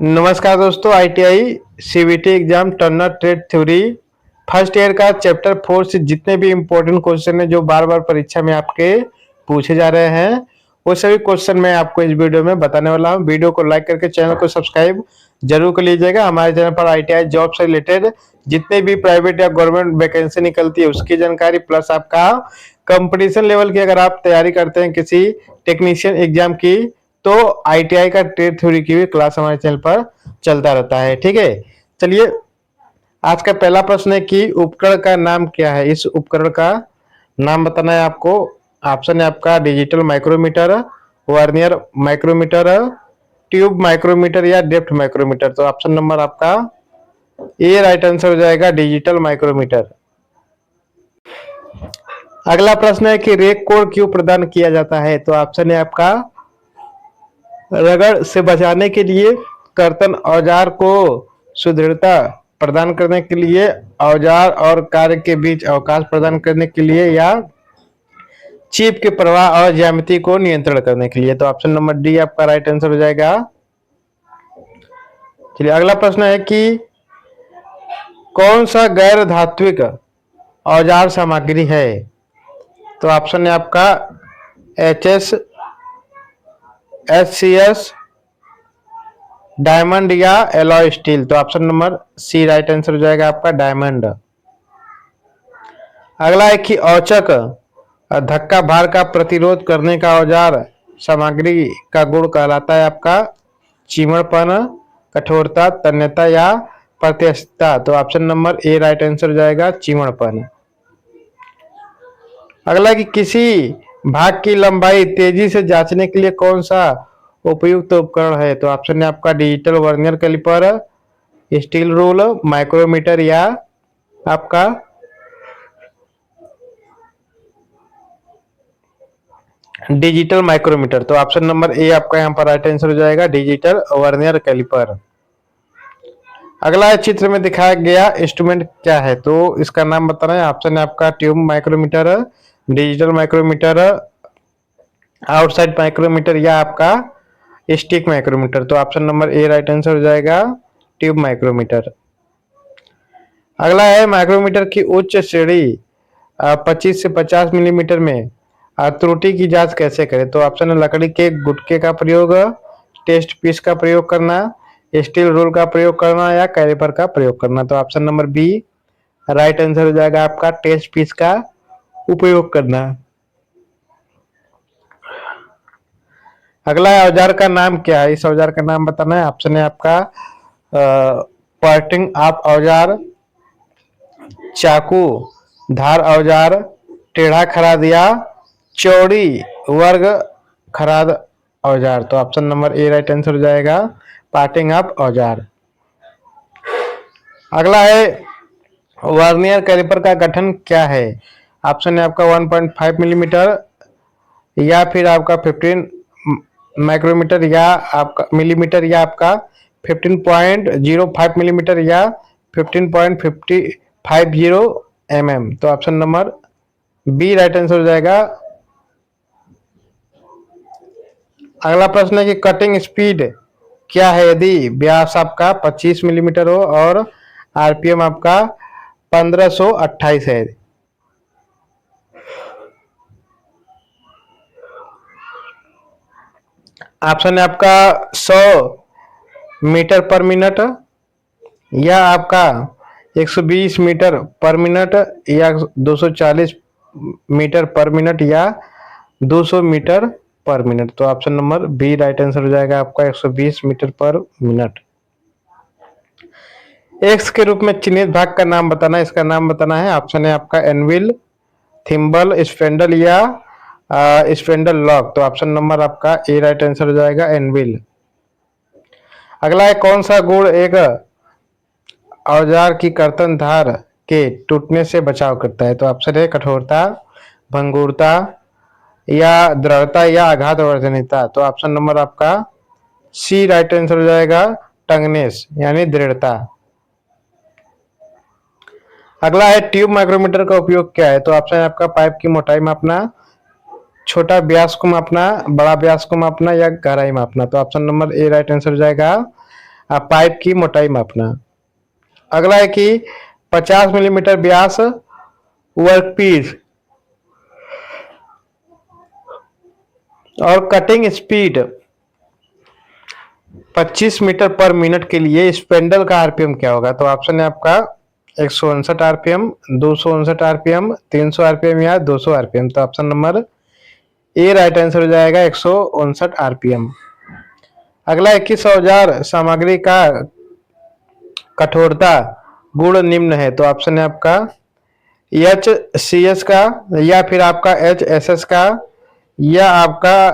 नमस्कार दोस्तों, ITI CVT exam Turner trade theory first year का चैप्टर 4 से जितने भी इम्पोर्टेंट क्वेश्चन हैं जो बार बार परीक्षा में आपके पूछे जा रहे हैं, वो सभी क्वेश्चन मैं आपको इस वीडियो में बताने वाला हूं। वीडियो को लाइक करके चैनल को सब्सक्राइब जरूर कर लीजिएगा। हमारे चैनल पर आईटीआई जॉब से रिलेटेड जितने भी प्राइवेट या गवर्नमेंट वैकेंसी निकलती है उसकी जानकारी, प्लस आपका कंपटीशन लेवल की अगर आप तैयारी करते हैं किसी टेक्नीशियन एग्जाम की, तो आईटीआई का ट्रेड थ्योरी की भी क्लास हमारे चैनल पर चलता रहता है। ठीक है, चलिए आज का पहला प्रश्न है कि उपकरण का नाम क्या है। इस उपकरण का नाम बताना है आपको। ऑप्शन है आपका digital micrometer, vernier micrometer, tube micrometer या डेप्थ माइक्रोमीटर। तो ऑप्शन नंबर आपका ए राइट आंसर हो जाएगा, डिजिटल माइक्रोमीटर। अगला प्रश्न है कि रेक कोड क्यों प्रदान किया जाता है। तो ऑप्शन है आपका रगड़ से बचाने के लिए, कर्तन औजार को सुदृढ़ता प्रदान करने के लिए, औजार और कार्य के बीच अवकाश प्रदान करने के लिए, या चिप के प्रवाह और ज्यामिति को नियंत्रण करने के लिए। तो ऑप्शन नंबर डी आपका राइट आंसर हो जाएगा। चलिए अगला प्रश्न है कि कौन सा गैर धात्विक औजार सामग्री है। तो ऑप्शन है आपका एच सी एस, डायमंड या एलॉय स्टील। तो option number C right answer हो जाएगा आपका, डायमंड। अगला है कि औचक धक्का भार का प्रतिरोध करने का औजार सामग्री का गुण कहलाता है आपका चिमड़पन, कठोरता, तन्यता या प्रत्यास्थता। तो option number A right answer हो जाएगा, चिमड़पन। अगला कि किसी भाग की लंबाई तेजी से जांचने के लिए कौन सा उपयुक्त उपकरण है। तो ऑप्शन है आपका digital vernier caliper, steel rule, micrometer या आपका डिजिटल माइक्रोमीटर। तो ऑप्शन नंबर ए आपका यहाँ पर राइट आंसर हो जाएगा, डिजिटल वर्नियर कैलिपर। अगला चित्र में दिखाया गया इंस्ट्रूमेंट क्या है। तो इसका नाम बताना है। ऑप्शन है आपका tube micrometer, digital micrometer, outside micrometer या आपका स्टिक माइक्रोमीटर। तो option number A right answer हो जाएगा, ट्यूब माइक्रोमीटर। अगला है माइक्रोमीटर की उच्च श्रेणी 25 से 50 मिलीमीटर में त्रुटि की जांच कैसे करें। तो ऑप्शन है लकड़ी के गुटके का प्रयोग, टेस्ट पीस का प्रयोग करना, स्टील रूल का प्रयोग करना या कैलिपर का प्रयोग करना। तो option number B right answer हो जाएगा आपका, टेस्ट पीस का उपयोग करना। अगला औजार का नाम क्या है। इस औजार का नाम बताना है। ऑप्शन है आपका पार्टिंग आप औजार, चाकू धार औजार, टेढ़ा खराद या चौड़ी वर्ग खराद औजार। तो option number A right answer हो जाएगा, पार्टिंग अप औजार। अगला है वर्नियर कैलिपर का गठन क्या है। ऑप्शन है आपका 1.5 मिलीमीटर या फिर आपका 15 माइक्रोमीटर या आपका मिलीमीटर या आपका 15.05 मिलीमीटर या 15.50 mm। तो option number B right answer हो जाएगा। अगला प्रश्न है कि कटिंग स्पीड क्या है यदि व्यास आपका 25 मिलीमीटर हो और आरपीएम आपका 1528 है। ऑप्शन है आपका 100 मीटर पर मिनट या आपका 120 मीटर पर मिनट या 240 मीटर पर मिनट या 200 मीटर पर मिनट। तो option number B right answer हो जाएगा आपका, 120 मीटर पर मिनट। एक्स के रूप में चिन्हित भाग का नाम बताना है। इसका नाम बताना है। ऑप्शन है आपका एनविल, थिम्बल, स्पेंडल या स्पेंडल लॉक। तो ऑप्शन नंबर आपका ए राइट आंसर हो जाएगा, एनविल। अगला है कौन सा गुण एक औजार की कर्तन धार के टूटने से बचाव करता है। तो ऑप्शन है कठोरता, भंगुरता या दृढ़ता या आघात वर्जनीयता। तो ऑप्शन नंबर आपका सी राइट आंसर हो जाएगा, टंगनेस यानी दृढ़ता। अगला है ट्यूब माइक्रोमीटर का उपयोग क्या है। तो ऑप्शन है आपका पाइप की मोटाई मापना, छोटा व्यास को मापना, बड़ा व्यास को मापना या गहराई मापना। तो option number A right answer हो जाएगा, पाइप की मोटाई मापना। अगला है कि 50 मिलीमीटर व्यास वर्कपीस और कटिंग स्पीड 25 मीटर पर मिनट के लिए स्पेंडल का आरपीएम क्या होगा? तो ऑप्शन है आपका 159 आरपीएम, 259 आरपीएम, 300 आरपीएम या 200 आरपीएम। तो option number A right answer हो जाएगा 159 आरपीएम। अगला 21 औजार सामग्री का कठोरता गुण निम्न है। तो ऑप्शन है आपका HCS का, या फिर आपका HSS का, या आपका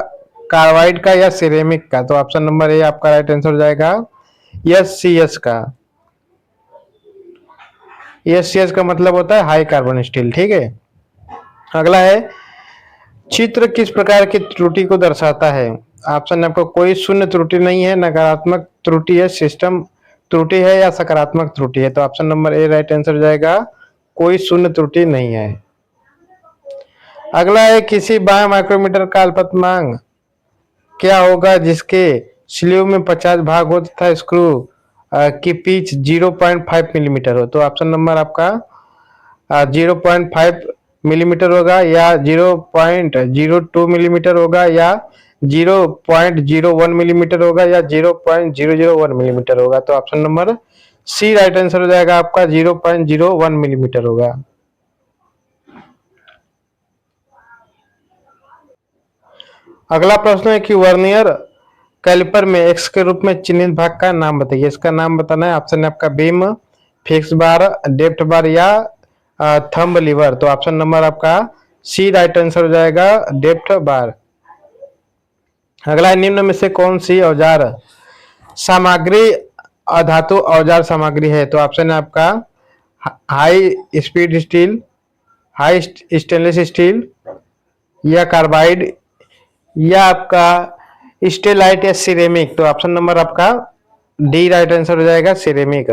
कार्बाइड का, या सिरेमिक का। तो ऑप्शन नंबर ए आपका राइट आंसर हो जाएगा HCS का। HCS का मतलब होता है हाई कार्बन स्टील। ठीक है। अगला है चित्र किस प्रकार की त्रुटि को दर्शाता है? ऑप्शन आपको कोई शून्य त्रुटि नहीं है, नकारात्मक त्रुटि है, सिस्टम त्रुटि है, या सकारात्मक त्रुटि है। तो option number A right answer हो जाएगा कोई शून्य त्रुटि नहीं है। अगला है किसी बाह्य माइक्रोमीटर का अल्पतमांक क्या होगा जिसके स्लीव में 50 भाग हो तथा स्क्रू की पिच 0.5 मिलीमीटर हो? तो ऑप्शन नंबर आपका 0.5 मिलीमीटर होगा, या 0.02 मिलीमीटर होगा, या 0.01 मिलीमीटर होगा, या 0.001 मिलीमीटर होगा। तो option number C right answer हो जाएगा आपका 0.01 मिलीमीटर होगा। अगला प्रश्न है कि वर्नियर कैलिपर में एक्स के रूप में चिन्हित भाग का नाम बताइए। इसका नाम बताना है। ऑप्शन है आपका बीम, फिक्स बार, डेप्थ बार, या थंब लीवर। तो ऑप्शन नंबर आपका सी राइट आंसर हो जाएगा डेप्थ बार। अगला निम्न में से कौन सी औजार सामग्री अधातु औजार सामग्री है? तो ऑप्शन है आपका high speed steel, high stainless steel, या कार्बाइड, या आपका स्टेलाइट, या सिरेमिक। तो ऑप्शन नंबर आपका डी राइट आंसर हो जाएगा सिरेमिक।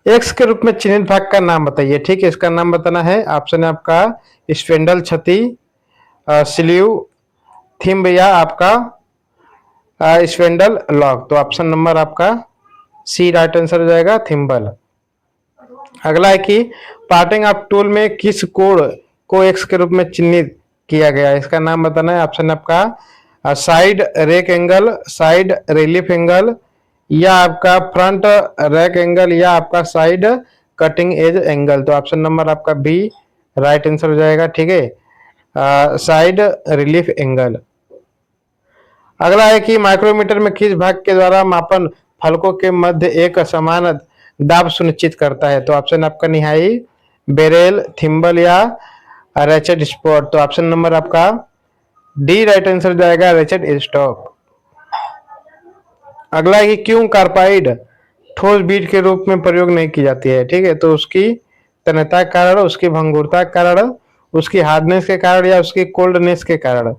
एक्स के रूप में चिन्हित भाग का नाम बताइए। ठीक है, इसका नाम बताना है। ऑप्शन है आपका स्पेंडल छती, स्लीव, थिम्ब, या आपका स्पेंडल लॉक। तो ऑप्शन नंबर आपका सी राइट आंसर हो जाएगा थिम्बल। अगला है कि पार्टिंग ऑफ टूल में किस कोण को एक्स के रूप में चिन्हित किया गया है? इसका नाम बताना है। ऑप्शन आपका side rake angle, side relief angle, या आपका फ्रंट रैक एंगल, या आपका साइड कटिंग एज एंगल। तो ऑप्शन नंबर आपका बी राइट आंसर हो जाएगा। ठीक है, साइड रिलीफ एंगल। अगला है कि माइक्रोमीटर में किस भाग के द्वारा मापन फलकों के मध्य एक समान दाब सुनिश्चित करता है? तो ऑप्शन आपका निहाई, बेरेल, थिम्बल, या रेचेट स्पॉट। तो ऑप्शन नंबर आपका डी राइट आंसर हो जाएगा रेचेट स्टॉप। अगला है कि क्यों कार्बाइड ठोस बीज के रूप में प्रयोग नहीं की जाती है? ठीक है, तो उसकी तन्यता के कारण, उसकी भंगुरता के कारण, उसकी हार्डनेस के कारण, या उसकी कोल्डनेस के कारण।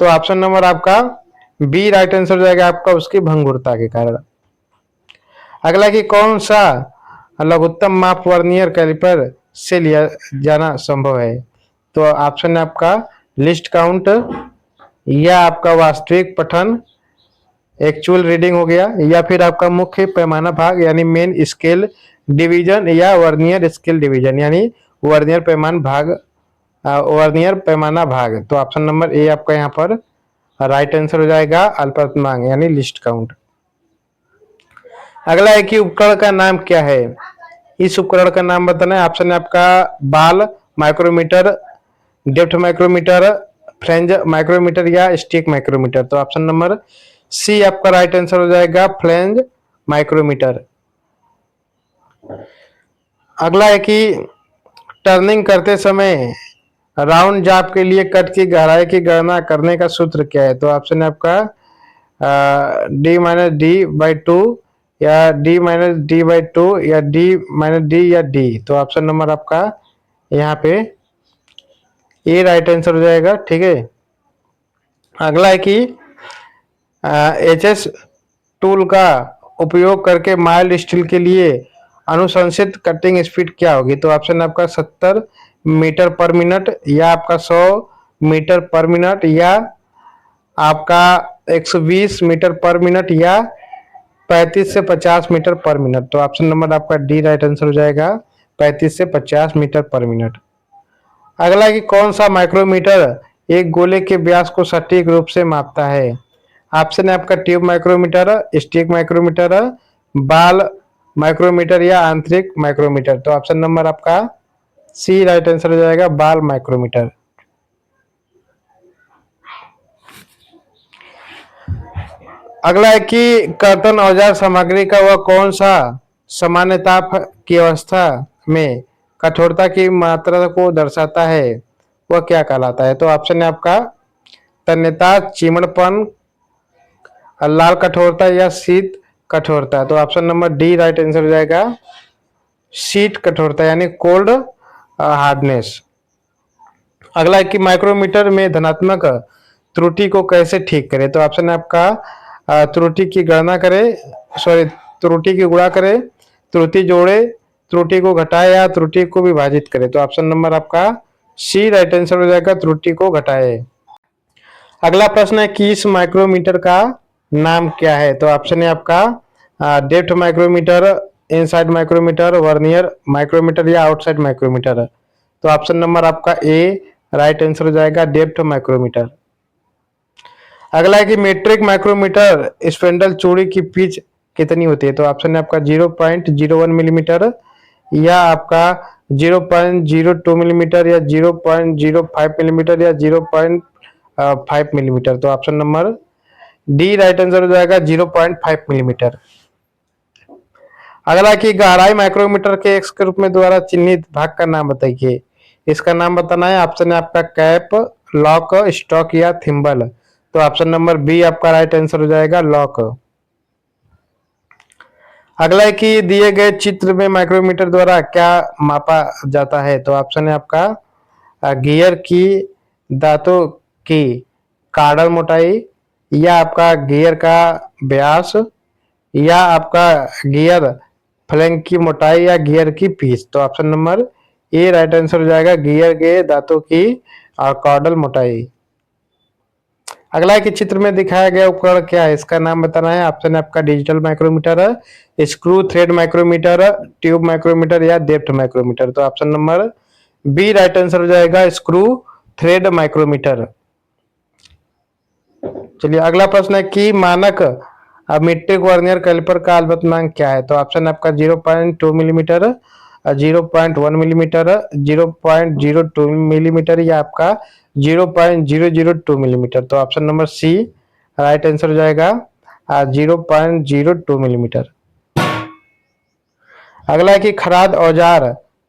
तो ऑप्शन नंबर आपका बी राइट आंसर हो जाएगा आपका उसकी भंगुरता के कारण। अगला कि कौन सा लघुत्तम माप वर्नियर कैलिपर से लिया जाना संभव है? तो ऑप्शन है आपका लिस्ट काउंट, या आपका वास्तविक पठन एक्चुअल रीडिंग हो गया, या फिर आपका मुख्य पैमाना भाग यानी मेन स्केल डिवीजन, या वर्नियर स्केल डिवीजन यानी वर्नियर पैमाना भाग, वर्नियर पैमाना भाग। तो ऑप्शन नंबर ए आपका यहाँ पर राइट आंसर हो जाएगा अल्पतमांक यानी लिस्ट काउंट। अगला है कि उपकरण का नाम क्या है? इस उपकरण का नाम बताना है। ऑप्शन है आपका ball micrometer, depth micrometer, flange micrometer, या स्टिक माइक्रोमीटर। तो ऑप्शन नंबर सी आपका राइट आंसर हो जाएगा फ्लेंज माइक्रोमीटर। अगला है कि टर्निंग करते समय राउंड जाप के लिए कट की गहराई की गणना करने का सूत्र क्या है? तो ऑप्शन है आपका D-D/2, या D-D/2, या D-D, या डी। तो ऑप्शन नंबर आपका यहाँ पे ए राइट आंसर हो जाएगा। ठीक है। अगला है कि HS टूल का उपयोग करके माइल्ड स्टील के लिए अनुशंसित कटिंग स्पीड क्या होगी? तो ऑप्शन आपका 70 मीटर पर मिनट, या आपका 100 मीटर पर मिनट, या आपका 120 मीटर पर मिनट या 35 से 50 मीटर पर मिनट। तो ऑप्शन नंबर आपका डी राइट आंसर हो जाएगा, 35 से 50 मीटर पर मिनट। अगला है कि कौन सा माइक्रोमीटर एक गोले के व्यास को सटीक रूप से मापता है। ऑप्शन है आपका ट्यूब माइक्रोमीटर, स्टिक माइक्रोमीटर, बाल माइक्रोमीटर या आंतरिक माइक्रोमीटर। तो ऑप्शन नंबर आपका सी राइट आंसर हो जाएगा, बाल माइक्रोमीटर। अगला है कि कर्तन औजार सामग्री का वह कौन सा सामान्य ताप की अवस्था में कठोरता की मात्रा को दर्शाता है, वह क्या कहलाता है। तो ऑप्शन है आपका तन्यता, चिमड़पन, लाल कठोरता या शीत कठोरता। तो option number D right answer हो जाएगा, शीत कठोरता यानी कोल्ड हार्डनेस। अगला है कि माइक्रोमीटर में धनात्मक त्रुटि को कैसे ठीक करें। तो ऑप्शन है आपका त्रुटि की गणना करें, सॉरी त्रुटि की गुणा करें, त्रुटि जोड़े, त्रुटि को घटाए या त्रुटि को विभाजित करें। तो ऑप्शन नंबर आपका सी राइट आंसर हो जाएगा, त्रुटि को घटाए। अगला प्रश्न है कि इस माइक्रोमीटर का नाम क्या है। तो ऑप्शन है आपका depth micrometer, inside micrometer, vernier micrometer या आउटसाइड माइक्रोमीटर। तो ऑप्शन नंबर आपका ए राइट आंसर हो जाएगा, डेप्थ माइक्रोमीटर। अगला है कि मीट्रिक माइक्रोमीटर स्पेंडल चूड़ी की पिच कितनी होती है। तो ऑप्शन है आपका 0.01 मिलीमीटर या आपका 0.02 मिलीमीटर या 0.05 मिलीमीटर या 0.5 मिलीमीटर। तो option number D right answer हो जाएगा, 0.5 मिलीमीटर। अगला कि गहराई माइक्रोमीटर के एक्स के रूप में द्वारा चिन्हित भाग का नाम बताइए। इसका नाम बताना है। ऑप्शन है आपका कैप, लॉक, स्टॉक या थिम्बल। तो ऑप्शन नंबर बी आपका राइट आंसर हो जाएगा, लॉक। अगला है कि दिए गए चित्र में माइक्रोमीटर द्वारा क्या मापा जाता है। तो ऑप्शन है आपका गियर की दांतों की काड़ल मोटाई या आपका गियर का व्यास या आपका गियर फ्लैंक की मोटाई या गियर की पीच। तो option number A right answer हो जाएगा, गियर के दांतों की कॉर्डल मोटाई। अगला है कि चित्र में दिखाया गया उपकरण क्या है, इसका नाम बताना है। ऑप्शन है आपका digital micrometer, screw thread micrometer, tube micrometer या डेप्थ माइक्रोमीटर। तो option number B right answer हो जाएगा, स्क्रू थ्रेड माइक्रोमीटर। चलिए अगला प्रश्न है कि मानक मीट्रिक वर्नियर कैलिपर का अल्पतमांक क्या है। तो ऑप्शन आपका 0.2 मिलीमीटर, 0.1 मिलीमीटर, 0.02 मिलीमीटर या आपका 0.002 मिलीमीटर। तो option number C right answer हो जाएगा, 0.02 मिलीमीटर। अगला है कि खराद औजार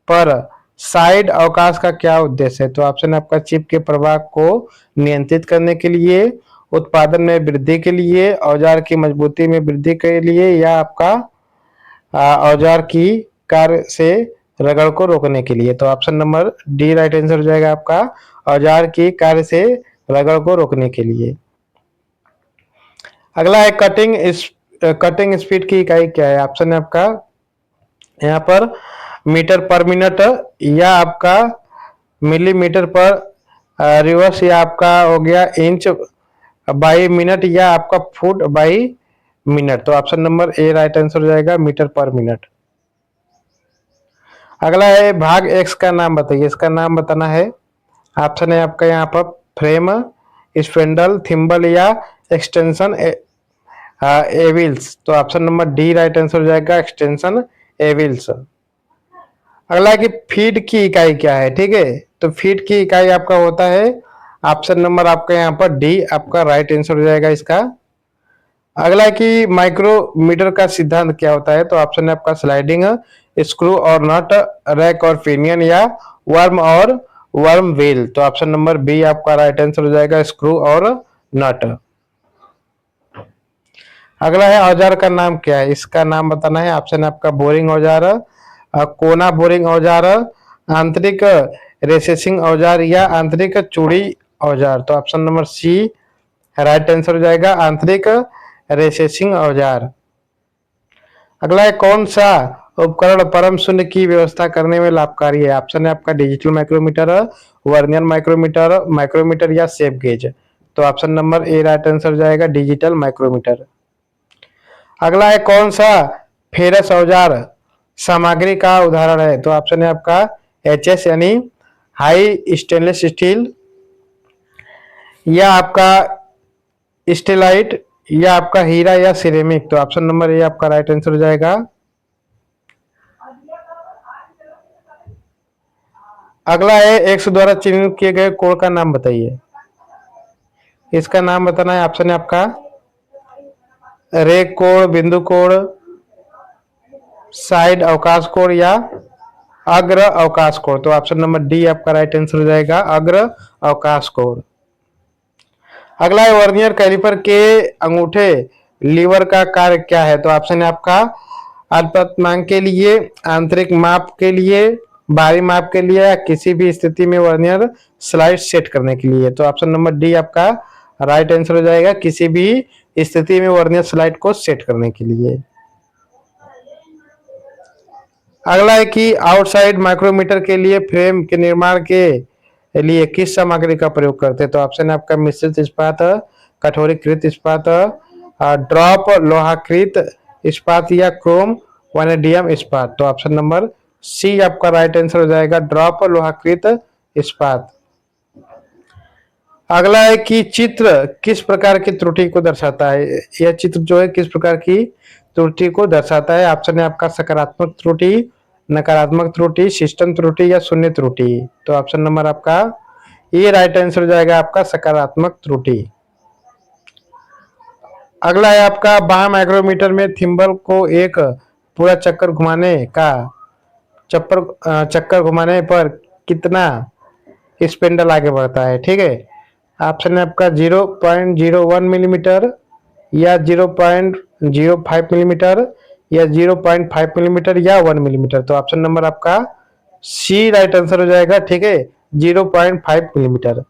पर साइड अवकाश का क्या उद्देश्य है। तो ऑप्शन आपका चिप के प्रवाह को नियंत्रित करने के लिए, उत्पादन में वृद्धि के लिए, औजार की मजबूती में वृद्धि के लिए या आपका औजार की कार्य से रगड़ को रोकने के लिए। तो option number D right answer हो जाएगा आपका, औजार की कार्य से रगड़ को रोकने के लिए। अगला है कटिंग स्पीड की इकाई क्या है। ऑप्शन है आपका यहाँ पर मीटर पर मिनट या आपका मिलीमीटर पर रिवर्स या आपका हो गया इंच बाई मिनट या आपका फुट बाई मिनट। तो option number A right answer हो जाएगा, मीटर पर मिनट। अगला है भाग एक्स का नाम बताइए, इसका नाम बताना है। ऑप्शन है आपका यहाँ पर फ्रेम, स्पेंडल, थिम्बल या एक्सटेंशन एविल्स। तो option number D right answer हो जाएगा, एक्सटेंशन एविल्स। अगला है कि फीड की इकाई क्या है, ठीक है। तो फीड की इकाई आपका होता है, ऑप्शन नंबर आपका यहाँ पर डी आपका राइट आंसर हो जाएगा इसका। अगला है कि माइक्रोमीटर का सिद्धांत क्या होता है। तो ऑप्शन है आपका स्लाइडिंग, स्क्रू और नट, रैक और पिनियन या वर्म और वर्म व्हील। तो ऑप्शन नंबर बी आपका राइट आंसर हो जाएगा, स्क्रू और नट। अगला है औजार का नाम क्या है, इसका नाम बताना है। ऑप्शन है आपका बोरिंग औजार, कोना बोरिंग औजार, आंतरिक रेसेसिंग औजार या आंतरिक चूड़ी औजार। तो option number C right answer हो जाएगा, आंतरिक रेसेसिंग औजार। अगला है कौन सा उपकरण परम शून्य की व्यवस्था करने में लाभकारी है। ऑप्शन है आपका digital micrometer, vernier micrometer, micrometer या शेप गेज। तो option number A right answer हो जाएगा, डिजिटल माइक्रोमीटर। अगला है कौन सा फेरस औजार सामग्री का उदाहरण है? तो ऑप्शन है आपका HS यानी हाई स्टेनलेस स्टील, या आपका स्टेलाइट, या आपका हीरा या सिरेमिक। तो ऑप्शन नंबर ए आपका राइट आंसर हो जाएगा। अगला है एक्स द्वारा चिन्हित किए गए कोण का नाम बताइए। इसका नाम बताना है। ऑप्शन है आपका रेख कोण, बिंदु कोण, साइड अवकाश कोण या अग्र अवकाश कोण। तो ऑप्शन नंबर डी आपका राइट आंसर हो जाएगा, अग्र अवकाश कोण। अगला है वर्नियर कैलिपर के अंगूठे लीवर का कार्य क्या है? तो ऑप्शन है आपका अल्पतमांक के लिए, आंतरिक माप के लिए, बाहरी माप के लिए, या किसी भी स्थिति में वर्नियर स्लाइड सेट करने के लिए। तो ऑप्शन नंबर डी आपका राइट आंसर हो जाएगा, किसी भी स्थिति में वर्नियर स्लाइड को सेट करने के लिए। अगला है कि आउटसाइड माइक्रोमीटर के लिए फ्रेम के निर्माण के लिए किस सामग्री का प्रयोग करते हैं? तो ऑप्शन है आपका मिश्रित इस्पात, कठोरीकृत इस्पात, ड्रॉप लोहाकृत इस्पात, या क्रोम वैनेडियम इस्पात। तो ऑप्शन नंबर सी आपका राइट आंसर हो जाएगा, ड्रॉप लोहाकृत इस्पात। अगला है कि चित्र किस प्रकार की त्रुटि को दर्शाता है? यह चित्र जो है किस प्रकार की त्रुटि को दर्शाता है? ऑप्शन है आपका सकारात्मक त्रुटि, नकारात्मक त्रुटि, सिस्टम त्रुटि, या शून्य त्रुटि। तो ऑप्शन नंबर आपका ये राइट आंसर हो जाएगा, आपका सकारात्मक त्रुटि। अगला है आपका बाह्य माइक्रोमीटर में थिम्बल को एक पूरा चक्कर घुमाने पर कितना स्पिंडल आगे बढ़ता है? ठीक है, ऑप्शन है आपका 0.01 मिलीमीटर, या 0.05 मिलीमीटर, या 0.5 मिलीमीटर, या 1 मिलीमीटर। तो ऑप्शन नंबर आपका सी राइट आंसर हो जाएगा। ठीक है, 0.5 मिलीमीटर।